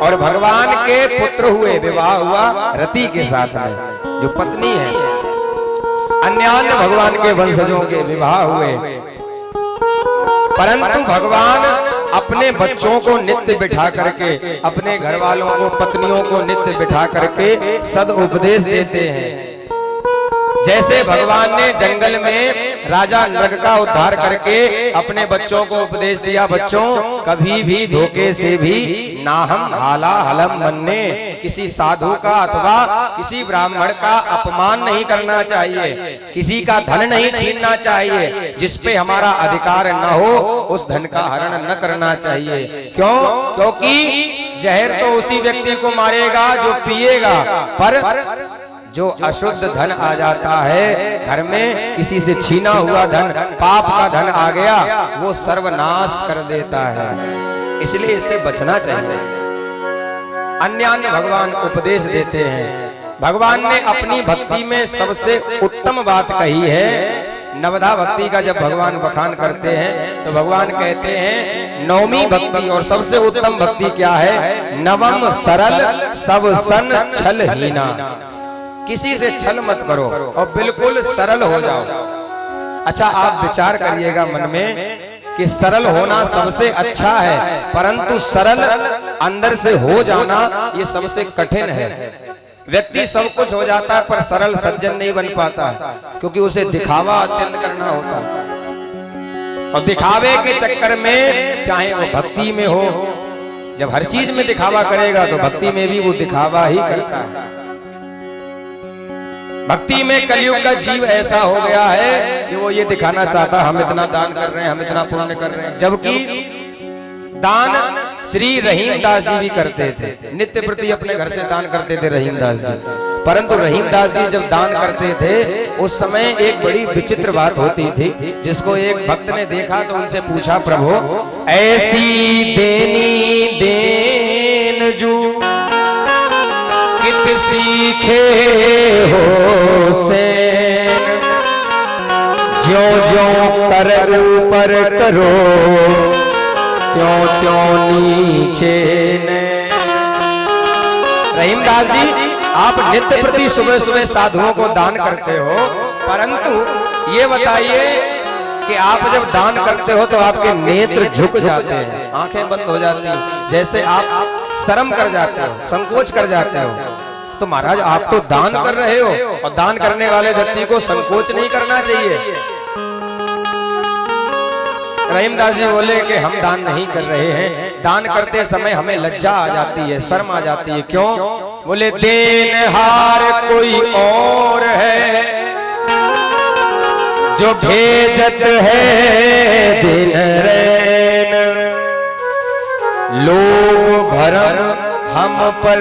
और भगवान के पुत्र हुए, विवाह हुआ रति के साथ में जो पत्नी है। अन्य भगवान के वंशजों के विवाह हुए, परंतु भगवान अपने बच्चों को नित्य बिठा करके, अपने घर वालों को, पत्नियों को नित्य बिठा करके सद उपदेश देते हैं। जैसे भगवान ने जंगल में राजा नृग का उद्धार करके अपने बच्चों को उपदेश दिया, बच्चों कभी भी धोखे से भी नाहम हाला हलम मन्ने, किसी साधु का अथवा किसी ब्राह्मण का अपमान नहीं करना चाहिए, किसी का धन नहीं छीनना चाहिए, जिस पे हमारा अधिकार न हो उस धन का हरण न करना चाहिए। क्यों? क्योंकि जहर तो उसी व्यक्ति को मारेगा जो पिएगा, पर जो अशुद्ध धन आ जाता है घर में, किसी से छीना हुआ धन, पाप का धन आ गया, वो सर्वनाश कर देता है। इसलिए इससे बचना चाहिए। अन्य भगवान उपदेश देते हैं। भगवान ने अपनी भक्ति में सबसे उत्तम बात कही है। नवधा भक्ति का जब भगवान बखान करते हैं तो भगवान कहते हैं नवमी भक्ति और सबसे उत्तम भक्ति क्या है? नवम सरल सब सन छल हीना। किसी से छल मत करो और बिल्कुल सरल हो जाओ। अच्छा, आप विचार करिएगा मन में कि सरल होना सबसे अच्छा है, परंतु सरल अंदर से हो जाना ये सबसे कठिन है। व्यक्ति सब कुछ हो जाता है पर सरल सज्जन नहीं बन पाता है, क्योंकि उसे दिखावा अत्यंत करना होता है। और दिखावे के चक्कर में, चाहे वो भक्ति में हो, जब हर चीज में दिखावा करेगा तो भक्ति में भी वो दिखावा ही करता है। भक्ति में कलयुग का जीव ऐसा हो गया है कि वो ये दिखाना चाहता हम इतना दान कर रहे हैं, हम इतना पुण्य कर रहे हैं, जबकि दान श्री रहीमदास जी भी करते थे। नित्य प्रति अपने घर से दान करते थे रहीमदास जी। परंतु रहीमदास जी जब दान करते थे उस समय एक बड़ी विचित्र बात होती थी, जिसको एक भक्त ने देखा तो उनसे पूछा, प्रभु ऐसी देनी देन जो कित सीखे हो से, ज्यों ज्यों कर ऊपर करो त्यों त्यों नीचे ने। रहीमदास जी, आप नित्य प्रति सुबह सुबह साधुओं को दान करते हो, परंतु ये बताइए कि आप जब दान करते हो तो आपके नेत्र झुक जाते हैं, आंखें बंद हो जाती हैं, जैसे आप शर्म कर जाते हो, संकोच कर जाते हो। तो महाराज आप तो दान कर रहे हो, और दान करने वाले व्यक्ति को संकोच नहीं करना चाहिए। रहीमदास जी बोले कि हम दान नहीं कर रहे हैं, दान करते समय हमें लज्जा आ जाती है, शर्म आ जाती है। क्यों? बोले देनहार कोई और है जो भेजत है दिन रैन, लोग भरम हम पर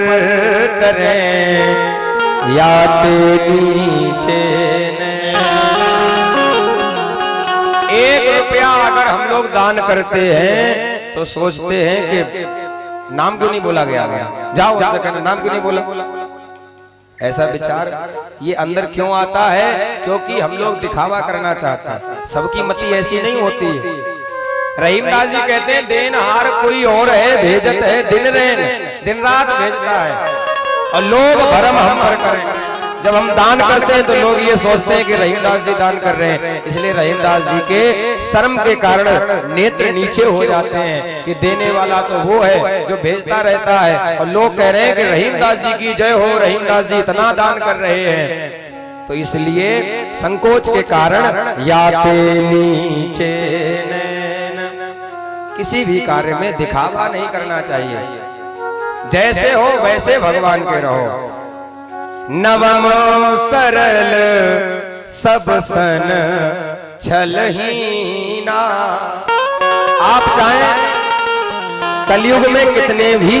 करें या नीचे ने। 1 रुपया अगर हम लोग दान करते हैं तो सोचते हैं कि नाम क्यों नहीं बोला गया, जाओ नाम क्यों नहीं बोला। ऐसा विचार ये अंदर क्यों आता है? क्योंकि हम लोग दिखावा करना चाहते हैं। सबकी मति ऐसी नहीं होती है। रहीमदास जी कहते हैं देनहार कोई और है, भेजत है दिन रैन, दिन रात भेजता है, और लोग भरम हम पर करें। जब हम दान करते हैं तो लोग ये सोचते हैं कि रहीमदास जी दान कर रहे हैं, इसलिए रहीमदास जी के शर्म के कारण नेत्र नीचे हो जाते हैं कि देने वाला तो वो है जो भेजता रहता है, और लोग कह रहे हैं कि रहीमदास जी की जय हो, रहीमदास जी इतना दान कर रहे हैं। तो इसलिए संकोच के कारण याते नीचे किसी भी कार्य में दिखावा नहीं करना चाहिए। जैसे हो वैसे भगवान के रहो। नवम सरल सब सन छलहीना। आप चाहें कलयुग में कितने भी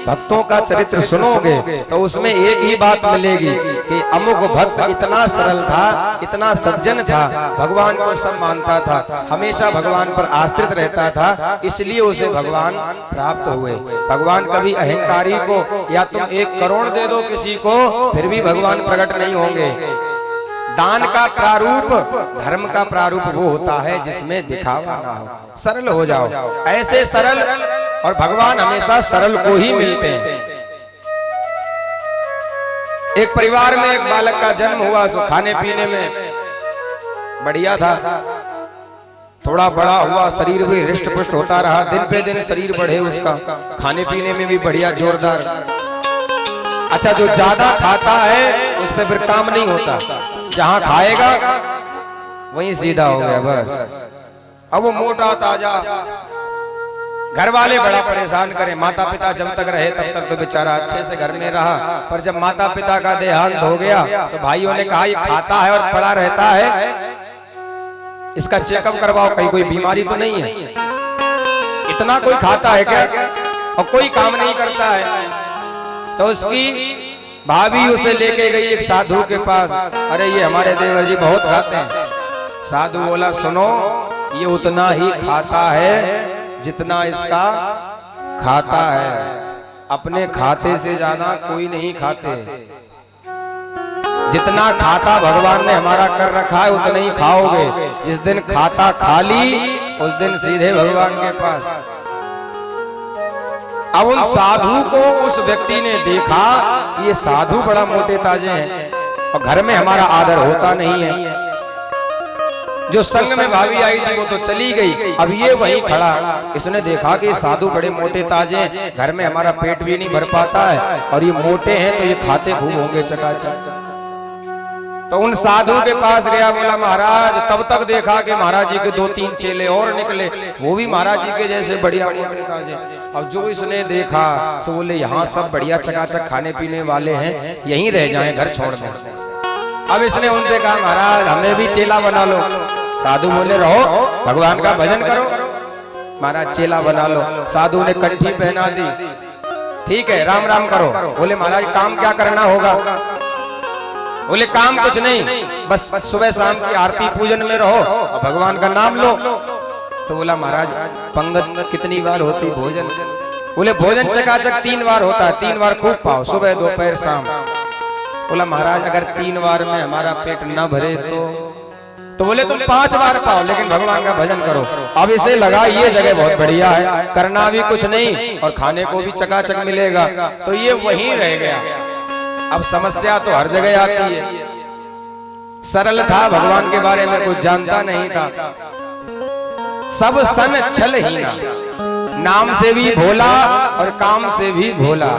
भक्तों का चरित्र सुनोगे तो उसमें एक ही बात मिलेगी कि अमुक भक्त इतना सरल था, इतना सज्जन था, भगवान को सब मानता था, हमेशा भगवान पर आश्रित रहता था, इसलिए उसे भगवान प्राप्त हुए। भगवान कभी अहंकारी को या तुम 1 करोड़ दे दो किसी को फिर भी भगवान प्रकट नहीं होंगे। दान का प्रारूप, धर्म का प्रारूप वो होता है जिसमें दिखावा ना हो। सरल हो जाओ। ऐसे सरल और भगवान हमेशा सरल को ही मिलते हैं। एक परिवार में एक बालक का जन्म हुआ, सो खाने पीने में बढ़िया था, थोड़ा बड़ा हुआ, शरीर भी हृष्ट पुष्ट होता रहा, दिन पे दिन शरीर बढ़े उसका, खाने पीने में भी बढ़िया जोरदार। अच्छा, जो ज्यादा खाता है उस पे फिर काम नहीं होता, जहां खाएगा वहीं सीधा हो गया बस। अब वो मोटा ताजा, घर वाले बड़ा परेशान करें, माता पिता जब तक रहे तब तक तो बेचारा अच्छे से घर में रहा, पर जब माता पिता का देहांत हो गया तो भाइयों ने कहा ये खाता है और पड़ा रहता है, इसका चेकअप करवाओ, कहीं कोई बीमारी तो नहीं है। इतना कोई खाता है क्या और कोई काम नहीं करता है। तो उसकी भाभी उसे लेके गई एक साधु के पास। अरे ये हमारे देवर जी बहुत खाते हैं। साधु बोला सुनो, ये उतना ही खाता है जितना इसका खाता है, अपने खाते से ज्यादा कोई नहीं खाते। जितना खाता भगवान ने हमारा कर रखा है उतना ही खाओगे। जिस दिन खाता खाली उस दिन सीधे भगवान के पास। अब उन साधु को उस व्यक्ति ने देखा कि ये साधु बड़ा मोटे ताजे हैं और घर में हमारा आदर होता नहीं है। जो संग में भाभी आई थी वो तो चली गई, अब ये वहीं खड़ा। इसने देखा कि साधु बड़े मोटे ताजे हैं, घर में हमारा पेट भी नहीं भर पाता है और ये मोटे हैं तो ये खाते खूब होंगे चकाचक। तो उन साधु के पास गया, बोला महाराज, तब तक देखा कि महाराज जी के 2-3 चेले और निकले, वो भी महाराज जी के जैसे बढ़िया मोटे ताजे। अब जो इसने देखा तो बोले यहाँ सब बढ़िया चकाचक खाने पीने वाले हैं, यहीं रह जाएं, घर छोड़ दें। अब इसने उनसे कहा महाराज हमें भी चेला बना लो। साधु बोले रहो, भगवान का भजन करो। महाराज चेला बना लो। साधु ने कंठी पहना दी, ठीक है राम राम करो। बोले महाराज काम क्या करना होगा? बोले काम कुछ नहीं, बस सुबह शाम की आरती पूजन में रहो और भगवान का नाम लो। तो बोला महाराज पंगत कितनी बार होती भोजन? बोले भोजन चकाचक 3 बार होता है, 3 बार खूब पाओ, सुबह दोपहर शाम। बोला महाराज अगर 3 बार में हमारा पेट न भरे तो बोले तुम 5 बार पाओ, लेकिन भगवान का भजन करो। अब इसे लगा ये जगह बहुत बढ़िया है, करना भी कुछ नहीं और खाने को भी चकाचक मिलेगा, तो ये वहीं रह गया। अब समस्या तो हर जगह आती है। सरल था, भगवान के बारे में कुछ जानता नहीं था, सब सन छल ही ना, नाम से भी भोला और काम से भी भोला।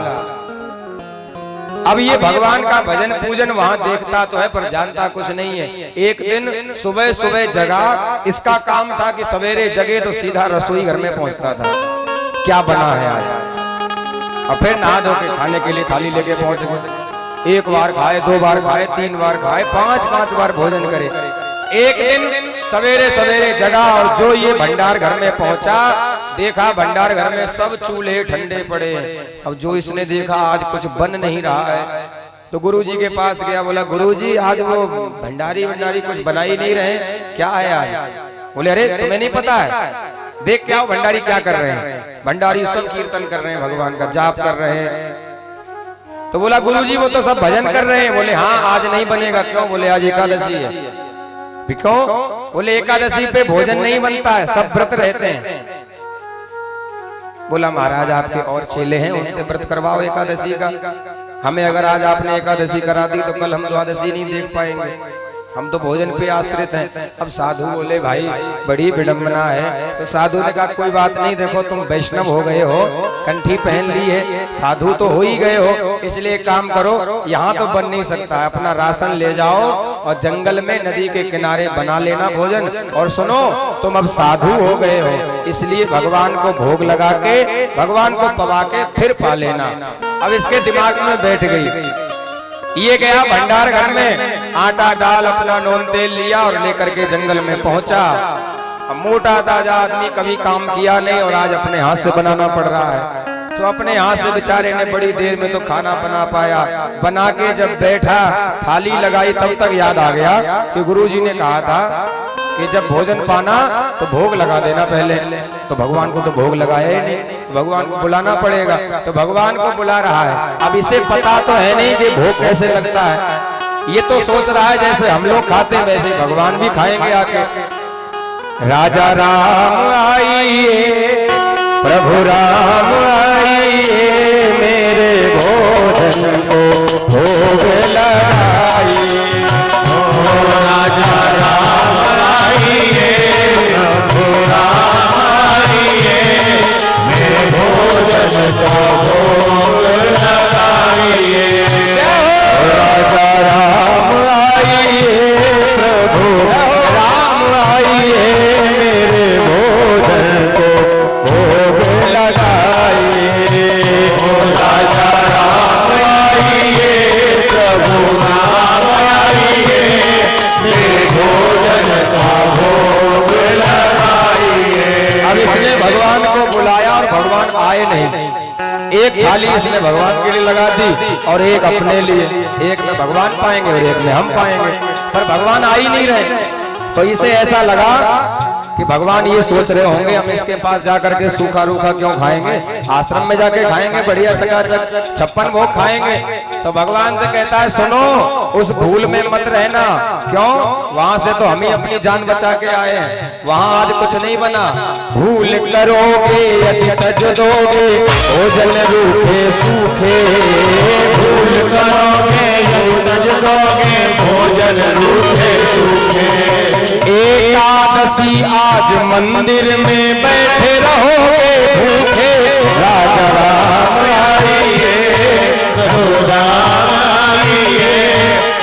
अब ये भगवान का भजन पूजन वहां देखता तो है पर जानता कुछ नहीं है। एक दिन सुबह सुबह जगा, इसका काम था कि सवेरे जगे तो सीधा रसोई घर में पहुंचता था, क्या बना है आज, और फिर नहा धो के खाने के लिए थाली लेके पहुंच गए। 1 बार खाए, 2 बार खाए, 3 बार खाए, 5 बार भोजन करे। एक दिन सवेरे सवेरे जगा और जो ये भंडार घर में पहुंचा, देखा भंडार घर में सब चूल्हे ठंडे पड़े। अब जो इसने देखा आज कुछ बन नहीं रहा है, तो गुरुजी के पास गया। बोला गुरुजी आज वो भंडारी कुछ बना ही नहीं रहे, क्या है आज? बोले अरे तुम्हें नहीं पता है, देख क्या भंडारी क्या कर रहे हैं। भंडारी सब कीर्तन कर रहे हैं, भगवान का जाप कर रहे हैं। तो बोला गुरुजी वो तो सब भजन कर रहे हैं। बोले हाँ आज नहीं बनेगा। क्यों? बोले आज एकादशी है। क्यों? बोले एकादशी पे भोजन नहीं बनता है, सब व्रत रहते हैं। बोला महाराज आपके और चेले हैं, उनसे व्रत करवाओ एकादशी का। हमें अगर आज आपने एकादशी करा दी तो कल हम द्वादशी नहीं देख पाएंगे, हम तो भोजन पे आश्रित हैं। अब साधु बोले भाई बड़ी विडंबना है। तो साधु ने कहा कोई बात नहीं, देखो तुम वैष्णव हो गए हो, कंठी पहन ली है, साधु तो हो ही गए हो, इसलिए काम करो, यहाँ तो बन नहीं सकता है, अपना राशन ले जाओ और जंगल में नदी के किनारे बना लेना भोजन। और सुनो तुम अब साधु हो गए हो, इसलिए भगवान को भोग लगा के, भगवान को पवा के फिर पा लेना। अब इसके दिमाग में बैठ गई। ये गया भंडार घर में, आटा दाल अपना नून तेल लिया और लेकर के जंगल में पहुंचा। अब मोटा ताजा आदमी, कभी काम किया नहीं और आज अपने हाथ से बनाना पड़ रहा है। तो अपने हाथ से बेचारे ने बड़ी देर में तो खाना बना पाया। बना के जब बैठा, थाली लगाई, तब तक याद आ गया कि गुरुजी ने कहा था कि जब भोजन पाना तो भोग लगा देना पहले। तो भगवान को तो भोग लगाया ही नहीं, तो भगवान को बुलाना पड़ेगा। तो भगवान को बुला रहा है। अब इसे पता तो है नहीं कि भोग कैसे लगता है, ये तो सोच रहा है जैसे हम लोग खाते हैं वैसे भगवान भी खाएंगे आके। राजा राम आइए प्रभु राम आइए मेरे भोजन को भोग लगाइए। ओ राजा राम आइए, प्रभु राम आइए, मेरे भोजन का भोग लगाइए। राजा राम आइए, प्रभु राम आइए, मेरे भोजन को भोग लगाइए। ओ राजा राम आइए, प्रभु राम आइए, मेरे भोजन का भोग लगाइए। अब इसने भगवान को बुलाया और भगवान आए नहीं। एक थाली इसने भगवान के लिए लगा दी और एक अपने लिए, एक में भगवान पाएंगे और एक में हम पाएंगे, पर भगवान आ ही नहीं रहे। तो इसे ऐसा लगा कि भगवान ये सोच रहे होंगे हम इसके पास जाकर के सूखा रूखा क्यों खाएंगे, आश्रम में जाके खाएंगे, बढ़िया चकाचक 56 भोग खाएंगे। तो भगवान से कहता है सुनो, उस भूल में मत रहना। क्यों? वहां से तो हम ही अपनी जान बचा के आए हैं, वहां आज कुछ नहीं बना। भूल करोगे यदि तज दोगे भोजन रूखे सूखे, भूल करोगे यदि तज दोगे भोजन रूखे सूखे। एकादशी आज मंदिर में बैठे रहोगे भूखे, राजा राम आइए, प्रभु राम आइए,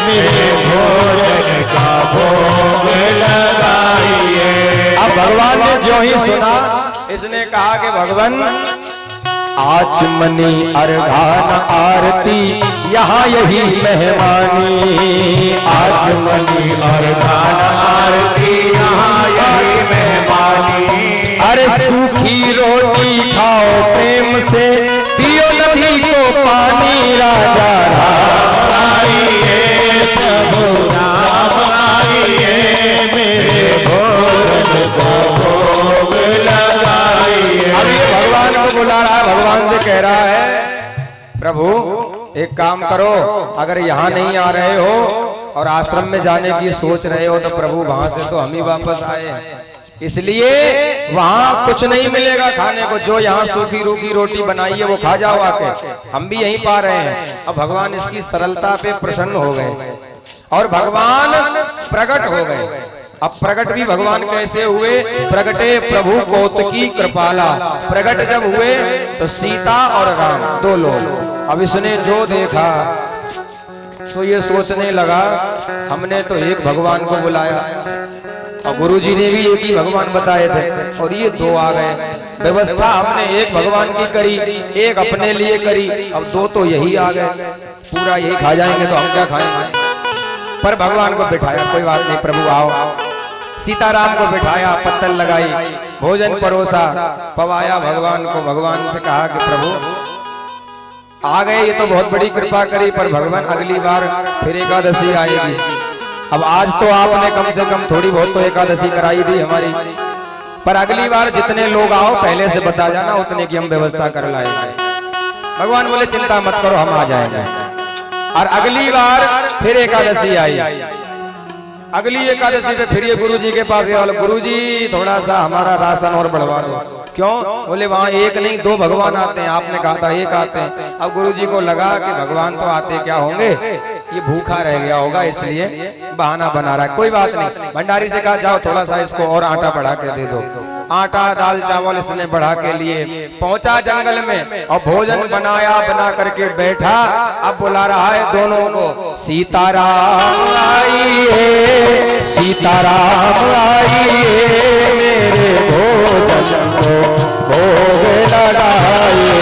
मेरे भोजन का भोग लगाइए। अब भगवान ने जो ही सुना, इसने कहा कि भगवान आचमनी अर्घान आरती यहाँ यही मेहमानी, आचमनी अर्घान आरती यहाँ यही मेहमानी। अरे सूखी रोटी खाओ प्रेम से, पियो नदी को पानी, राजा राम आइए, प्रभु राम आइए, मेरे भोजन का भोग लगाइए। अब ये भगवान को बुला रहा है, भगवान से कह रहा है प्रभु एक काम करो, अगर यहाँ नहीं आ रहे हो और आश्रम में जाने की सोच रहे हो तो प्रभु वहां से तो हम ही वापस आए हैं, इसलिए वहां कुछ नहीं मिलेगा खाने को। जो यहाँ सूखी रूखी रोटी बनाई है वो खा जाओ आके, हम भी यहीं पा रहे हैं। अब भगवान इसकी सरलता पे प्रसन्न हो गए और भगवान प्रकट हो गए। अब प्रकट भी भगवान कैसे हुए? प्रगटे प्रभु कौतकी कृपाला। प्रकट जब हुए तो सीता और राम दो लोग। अब इसने जो देखा तो ये सोचने लगा हमने तो एक भगवान को बुलाया और गुरुजी ने भी एक ही भगवान बताए थे और ये दो आ गए। व्यवस्था हमने एक भगवान की करी, एक अपने लिए करी, अब दो तो यही आ गए, पूरा यही खा जाएंगे तो हम क्या खाएंगे। पर भगवान को बिठाया, कोई बात नहीं प्रभु आओ। सीताराम को बिठाया, पत्तल लगाई, भोजन परोसा, पवाया भगवान को। भगवान से कहा कि प्रभु आ गए, ये तो बहुत बड़ी कृपा करी, पर भगवान अगली बार फिर एकादशी आएगी। अब आज तो आपने कम से कम थोड़ी बहुत तो एकादशी कराई दी हमारी, पर अगली बार जितने लोग आओ पहले से बता जाना, उतने की हम व्यवस्था कर लाएंगे। भगवान बोले चिंता मत करो, हम आ जाएंगे। और अगली बार फिर एकादशी आई। अगली एकादशी पे फिर ये गुरुजी के पास गया, गुरुजी थोड़ा सा हमारा राशन और बढ़वा दो। क्यों? बोले वहां एक नहीं दो भगवान आते हैं, आपने कहा था एक आते हैं। अब गुरुजी को लगा कि भगवान तो आते क्या होंगे, ये भूखा रह गया होगा इसलिए बहाना बना रहा है। कोई बात नहीं, भंडारी से कहा जाओ थोड़ा सा इसको और आटा बढ़ा के दे दो। आटा दाल चावल इसने बढ़ा के लिए पहुंचा जंगल में और भोजन बनाया, बना करके बैठा। अब बुला रहा है दोनों को, सीताराम आइए, सीताराम आइए, मेरे भोजन को भोग लगाइए।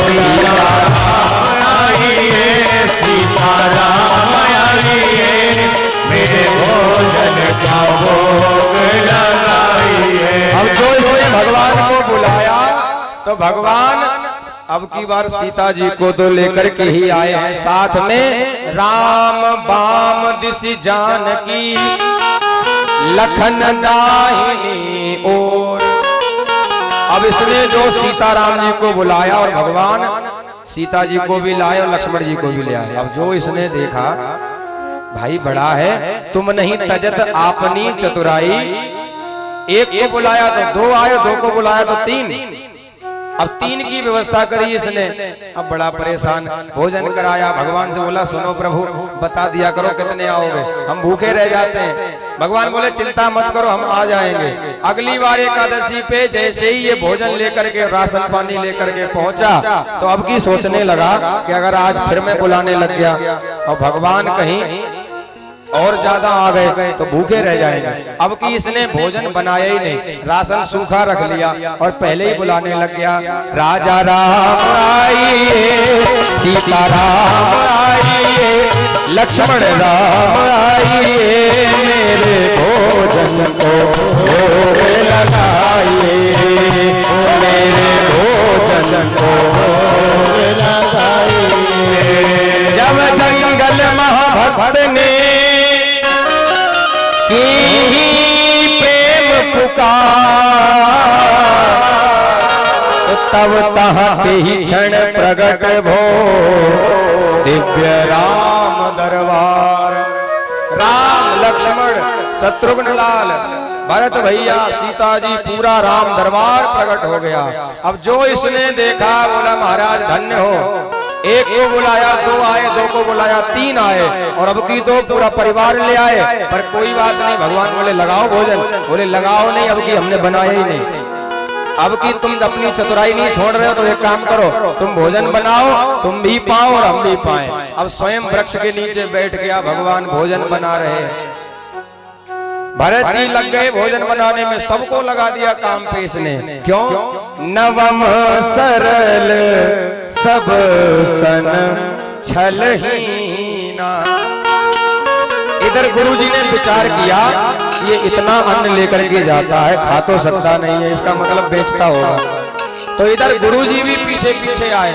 सीताराम आइए, सीताराम आइए, मेरे भोजन का भोग लगाइए। अब जो इसने भगवान को बुलाया तो भगवान अब की बार सीता जी को तो लेकर के ही आए हैं, साथ में राम बाम दिशि जानकी लखन दाहिनी ओर। अब इसने जो सीताराम जी को बुलाया और भगवान सीता जी को भी लाए और लक्ष्मण जी को भी ले आए। अब जो इसने देखा भाई बड़ा है, तुम नहीं तजत आपनी चतुराई, एक को बुलाया तो 2 आए, 2 को बुलाया तो 3। अब 3 की व्यवस्था करी इसने। अब बड़ा परेशान, भोजन कराया, भगवान से बोला सुनो प्रभु बता दिया करो कितने आओगे, हम भूखे रह जाते हैं। भगवान बोले चिंता मत करो हम आ जाएंगे। अगली बार एकादशी पे जैसे ही ये भोजन लेकर के राशन पानी लेकर के पहुंचा तो अब की सोचने लगा कि अगर आज फिर मैं बुलाने लग गया और भगवान कहीं और ज्यादा आ गए तो भूखे रह जाएंगे। अब की इसने भोजन बनाया ही नहीं, राशन सूखा रख लिया और पहले ही बुलाने लग गया। राजा राम आइए, सीता राम आइए, लक्ष्मण राम आइए, मेरे भोजन को भोग लगाइए, मेरे भोजन को भोग लगाइए। जब जंगल महाभक्त ने ही प्रेम पुकार तो तब तहत ही क्षण प्रगट भो दिव्य राम दरबार। राम लक्ष्मण शत्रुघ्न लाल भरत भैया सीता जी पूरा राम दरबार प्रकट हो गया। अब जो इसने देखा बोला महाराज धन्य हो, एक को बुलाया 2 आए, 2 को बुलाया 3 आए और अब की तो पूरा परिवार ले आए। पर कोई बात नहीं, भगवान बोले लगाओ भोजन, बोले लगाओ नहीं, अब की हमने बनाया ही नहीं। अब की तुम अपनी चतुराई नहीं छोड़ रहे हो तो एक काम करो, तुम भोजन बनाओ, तुम भी पाओ और हम भी पाएं। अब स्वयं वृक्ष के नीचे बैठ गया, भगवान भोजन बना रहे हैं। भरत जी लग गए भोजन बनाने में, सबको लगा दिया काम पे इसने। क्यों? नवम सरल सब सन छलहीना। इधर गुरुजी ने विचार किया ये इतना अन्न लेकर के जाता है, खा तो सकता नहीं है, इसका मतलब बेचता होगा। तो इधर गुरुजी भी पीछे पीछे आए।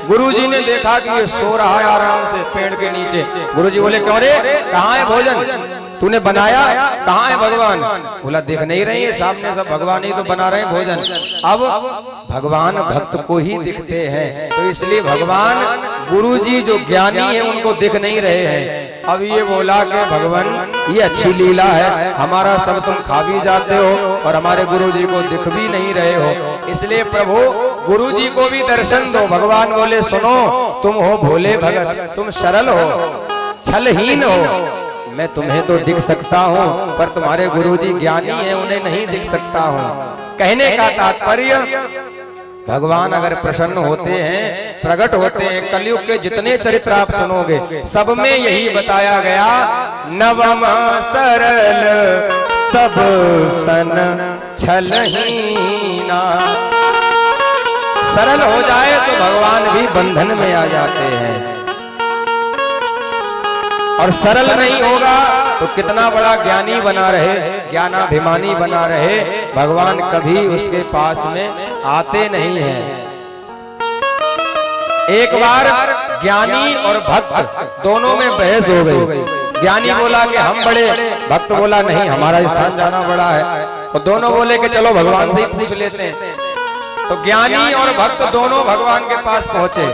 गुरुजी ने देखा कि ये सो रहा है आराम से पेड़ के नीचे। गुरुजी बोले क्यों रे, कहाँ है भोजन, तूने बनाया, कहाँ है भगवान? बोला देख नहीं रही है सामने सब भगवान ही तो बना रहे हैं भोजन। अब भगवान भक्त को ही दिखते हैं तो इसलिए भगवान गुरुजी जो ज्ञानी है उनको दिख नहीं रहे हैं। अब ये बोला कि भगवान ये अच्छी लीला है, हमारा सब तुम खा भी जाते हो और हमारे गुरुजी को दिख भी नहीं रहे हो, इसलिए प्रभु गुरुजी को भी दर्शन दो। भगवान बोले सुनो, तुम हो भोले भगत, तुम सरल हो, छलहीन हो, मैं तुम्हें तो दिख सकता हूँ पर तुम्हारे गुरुजी ज्ञानी हैं, उन्हें नहीं दिख सकता हूँ। कहने का तात्पर्य भगवान अगर प्रसन्न होते हैं, प्रकट होते हैं, कलयुग के जितने चरित्र आप सुनोगे सब में यही बताया गया, नवम सरल सब सन छलहीना। सरल हो जाए तो भगवान भी बंधन में आ जाते हैं और सरल नहीं होगा तो कितना बड़ा ज्ञानी बना रहे, ज्ञानाभिमानी बना रहे, भगवान कभी उसके पास में आते नहीं हैं। एक बार ज्ञानी और भक्त दोनों में बहस हो गई। ज्ञानी बोला कि हम बड़े, भक्त बोला नहीं हमारा स्थान ज्यादा बड़ा है। तो दोनों बोले कि चलो भगवान से ही पूछ लेते हैं। तो ज्ञानी और भक्त दोनों भगवान के पास पहुंचे।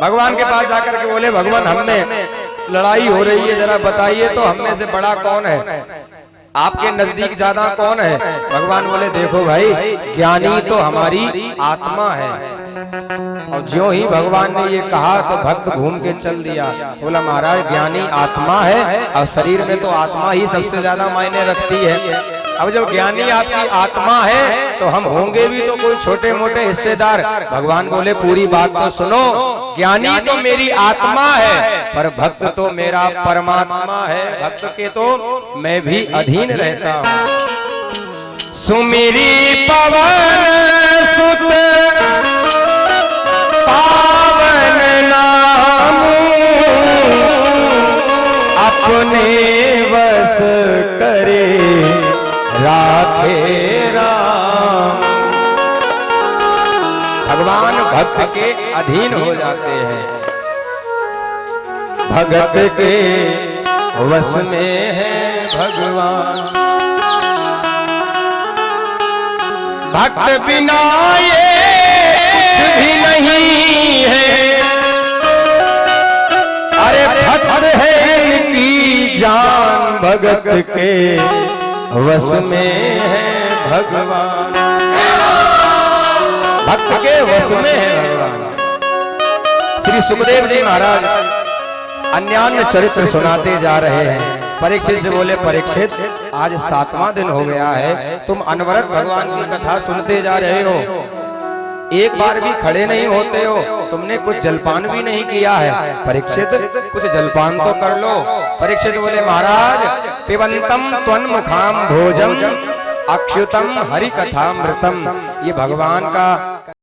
भगवान के पास जाकर के बोले भगवान हमें लड़ाई हो रही है, जरा बताइए तो हम में से बड़ा कौन है, आपके नजदीक ज्यादा कौन है? भगवान बोले देखो भाई, ज्ञानी तो हमारी आत्मा है। और ज्यों ही भगवान ने ये कहा तो भक्त घूम के चल दिया। बोला महाराज ज्ञानी आत्मा है और शरीर में तो आत्मा ही सबसे ज्यादा मायने रखती है। अब जब ज्ञानी आपकी आत्मा है तो हम होंगे भी तो कोई छोटे मोटे हिस्सेदार। भगवान बोले पूरी बात तो सुनो, ज्ञानी तो मेरी आत्मा है पर भक्त तो मेरा परमात्मा है, भक्त के तो मैं भी अधीन रहता हूँ। सुमिरी पवन सुत पावन नाम, अपने वश करे राधे राम। भगवान भक्त के अधीन हो जाते हैं, भगत के वश में है भगवान। भक्त बिना ये कुछ भी नहीं है, अरे भक्त है इनकी जान भगत के वस में है भगवान, भक्त के वस में है भगवान। श्री सुखदेव जी महाराज अन्यान्य चरित्र सुनाते जा रहे हैं। परीक्षित से बोले, परीक्षित आज 7वां दिन हो गया है, तुम अनवरत भगवान की कथा सुनते जा रहे हो, एक बार भी खड़े नहीं होते हो, तुमने कुछ जलपान भी नहीं किया है। परीक्षित कुछ जलपान तो कर लो। परीक्षित बोले, महाराज पिबंतम त्वन्मुखाम भोजम अक्षुतम हरि कथामृतम, ये भगवान का